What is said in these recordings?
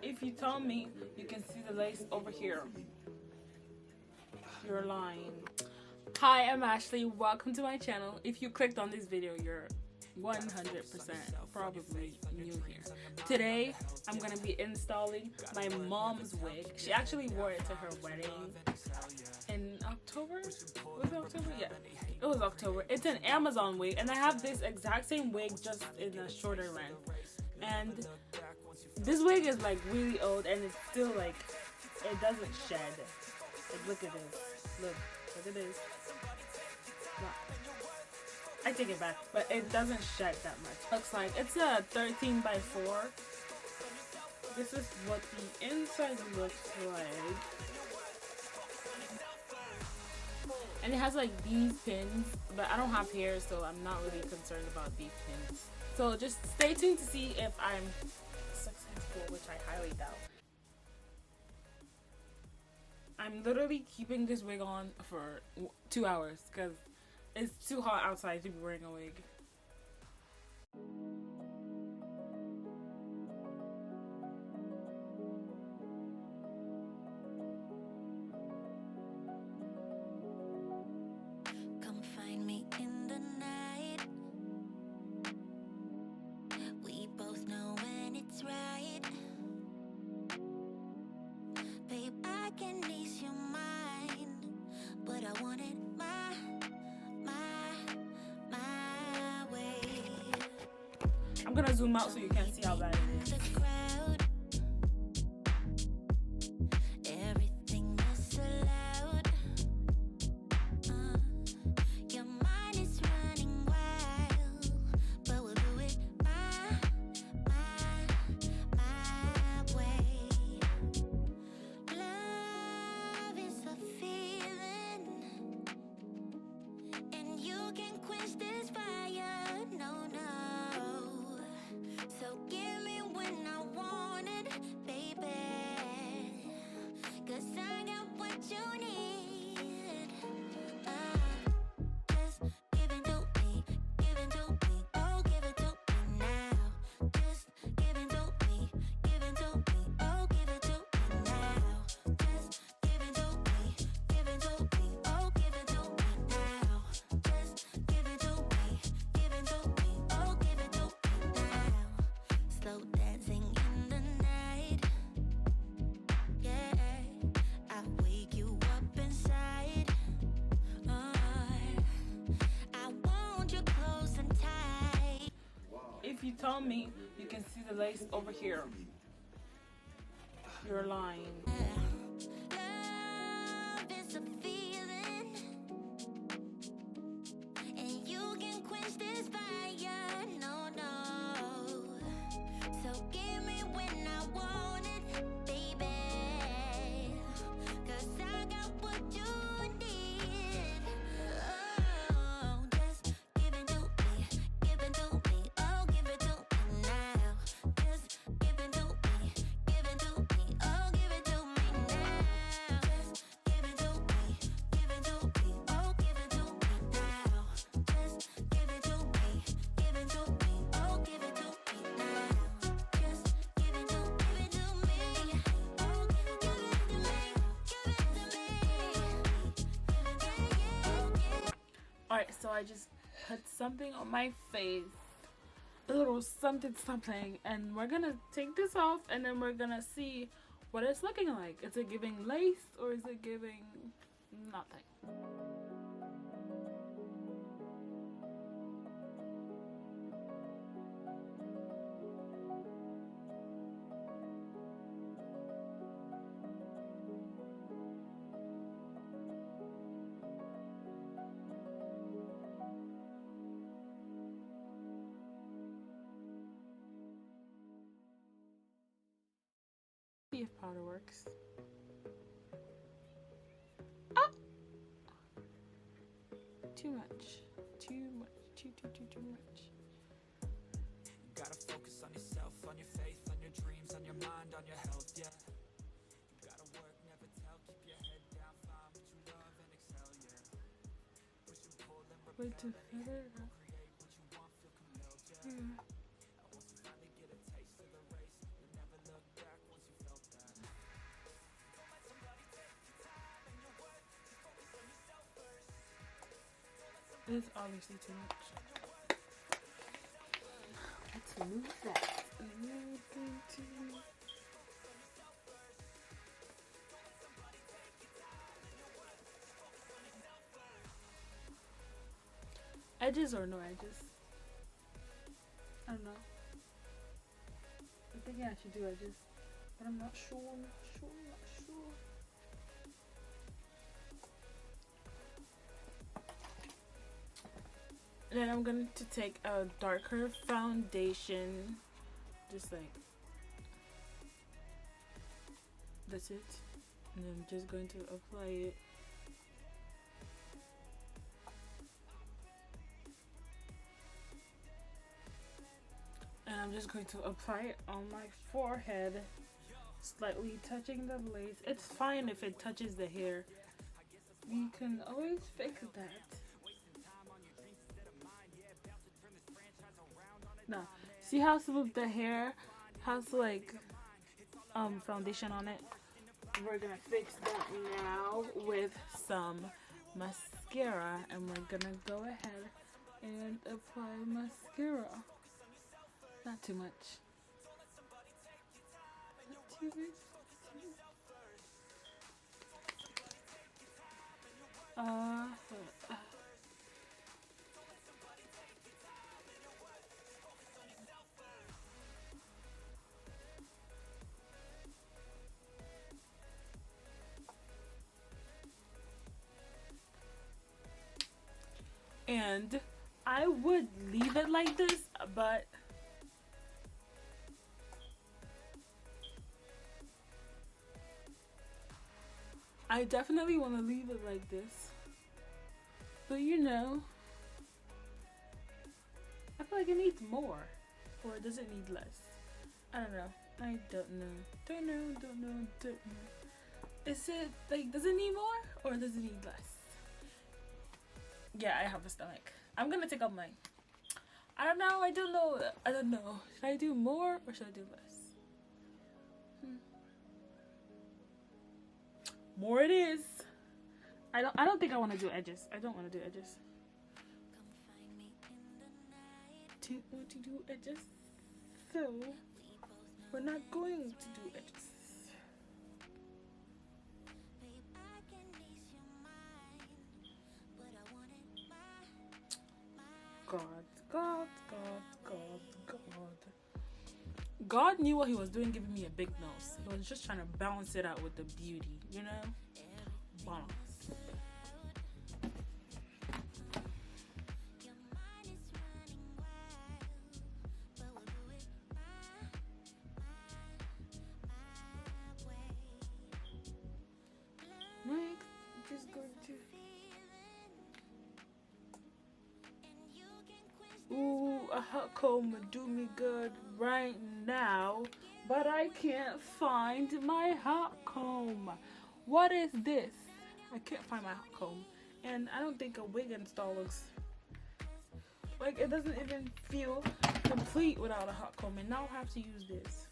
If you tell me you can see the lace over here, you're lying. Hi, I'm Ashley. Welcome to my channel. If you clicked on this video, you're 100% probably new here. Today, I'm going to be installing my mom's wig. She actually wore it to her wedding in October? Was it October? Yeah, it was October. It's an Amazon wig, and I have this exact same wig just in a shorter length. And this wig is like really old, and it's still like, it doesn't shed. Like, look at this. Look at this. No. I take it back, but it doesn't shed that much. Looks like it's a 13 by 4. This is what the inside looks like. And it has like these pins, but I don't have hair, so I'm not really concerned about these pins. So just stay tuned to see if I'm successful, which I highly doubt. I'm literally keeping this wig on for 2 hours because it's too hot outside to be wearing a wig. Come find me in the night. We both know when it's right. Babe, I can ease your mind, but I want it my way. I'm gonna zoom out so you can see how bad it is. Everything is so loud. Your mind is running wild, but we'll do it my way. Love is a feeling, and you can quench this fire. No. So give me when I want it, baby. 'Cause I got what you need. Just give it to me, oh, give it to me now. Just give it to me, oh, give it to me now. Just give it to me, oh, give it to me now. Just give it to me, oh, give it to me now. Slow dancing in the night, yeah. I wake you up inside. I want you close and tight. If you tell me you can see the lace over here, you're lying. Love is a feeling, and you can quench this fire. No. So give me when I want it, baby. 'Cause I got what you need. Oh, just give it to me, oh, give it to me now. Just give it to me, oh, give it to me now. Just give it to me, oh, give it to me now. Just give it to me, oh, give it to me now. Just give it to me, oh, give it to me, yeah. Alright, so I just put something on my face. A little something, and we're gonna take this off, and then we're gonna see what it's looking like. Is it giving lace or is it giving nothing? See if powder works. Ah! Too much. Too much. Gotta focus on yourself, on your faith, on your dreams, on your mind, on your health, yeah. You gotta work, never tell, keep your head down, find what you love and excel, yeah. Push and pull and Wait to feather. create what you want, feel compelled, yeah. And once you finally get a taste of the race, you'll never look back once you It's obviously too much. Let's move that. Edges or no edges? I don't know. I'm thinking I should do edges, but I'm not sure. Not sure. And then I'm going to take a darker foundation, just like that's it. And I'm just going to apply it. And I'm just going to apply it on my forehead, slightly touching the lace. It's fine if it touches the hair. We can always fix that. Now, see how smooth the hair has like foundation on it? We're gonna fix that now with some mascara, and we're gonna go ahead and apply mascara. Not too much. Not too much. And I would leave it like this, but I definitely want to leave it like this. But you know, I feel like it needs more. Or does it need less? I don't know. I don't know. Don't know. Is it like, does it need more or does it need less? Yeah, I have a stomach. I'm gonna take out mine. I don't know. Should I do more or should I do less? More it is. I don't think I want to do edges. I don't want to do edges. Don't want to do edges. So we're not going to do edges. God knew what he was doing giving me a big nose. He was just trying to balance it out with the beauty, you know? Balance. Next, just going to... Ooh, a hot comb would do me good right now, but I can't find my hot comb. What is this? I can't find my hot comb, and I don't think a wig install looks like it doesn't even feel complete without a hot comb, and now I have to use this.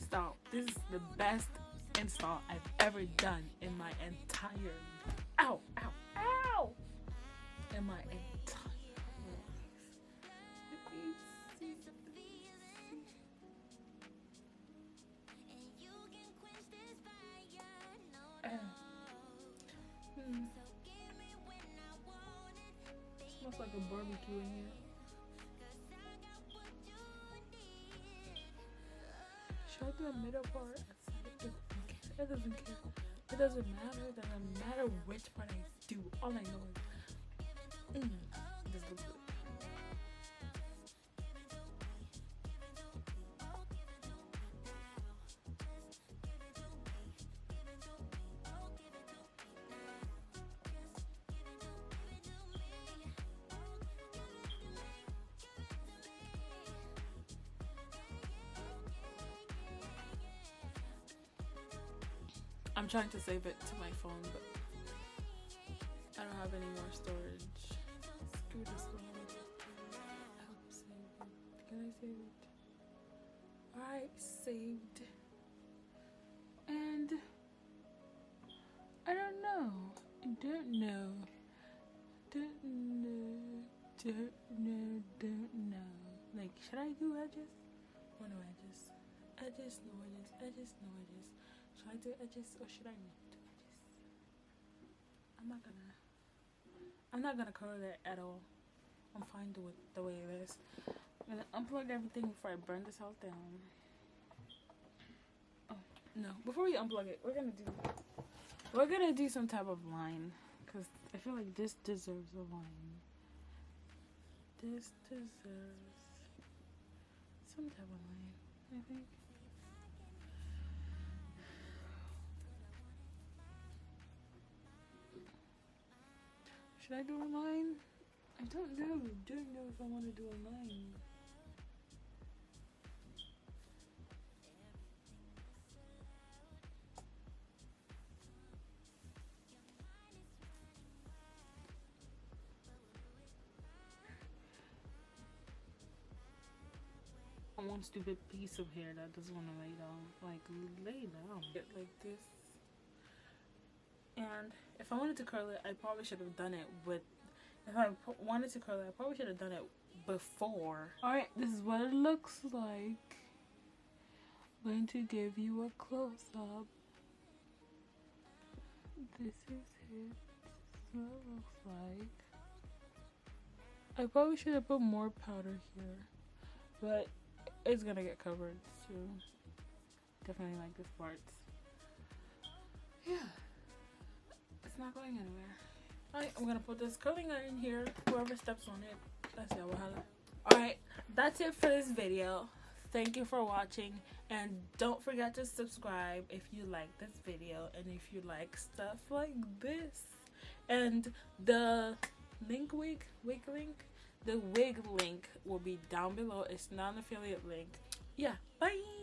Stop. This is the best install I've ever done in my entire life. Ow! In my entire life. Smells like a barbecue in here. Should I do the middle part? It doesn't care. It doesn't matter. It doesn't matter which part I do. All I know is this looks good. I'm trying to save it to my phone, but I don't have any more storage. Screw this one. Help save it. Can I save it? Alright, saved. And I don't know. Don't know. Like, should I do edges? Or no edges? Edges, no edges. Edges, no edges. Should I do edges or should I not do edges? I'm not gonna curl it at all. I'm fine with the way it is. I'm gonna unplug everything before I burn this house down. Oh no! Before we unplug it, we're gonna do some type of line, because I feel like this deserves a line. This deserves some type of line, I think. Should I do a line? I don't know. Don't know if I want to do a line. One stupid piece of hair that doesn't want to lay down. Like, lay down. Get like this. And if I wanted to curl it, I probably should have done it with. If I wanted to curl it, I probably should have done it before. Alright, this is what it looks like. I'm going to give you a close up. This is it. This is what it looks like. I probably should have put more powder here. But it's gonna get covered, so definitely like this part. Yeah, it's not going anywhere. Alright, I'm gonna put this curling iron here. Whoever steps on it, that's it. Alright, that's it for this video. Thank you for watching, and don't forget to subscribe if you like this video and if you like stuff like this. And the wig link will be down below. It's not an affiliate link. Yeah, bye.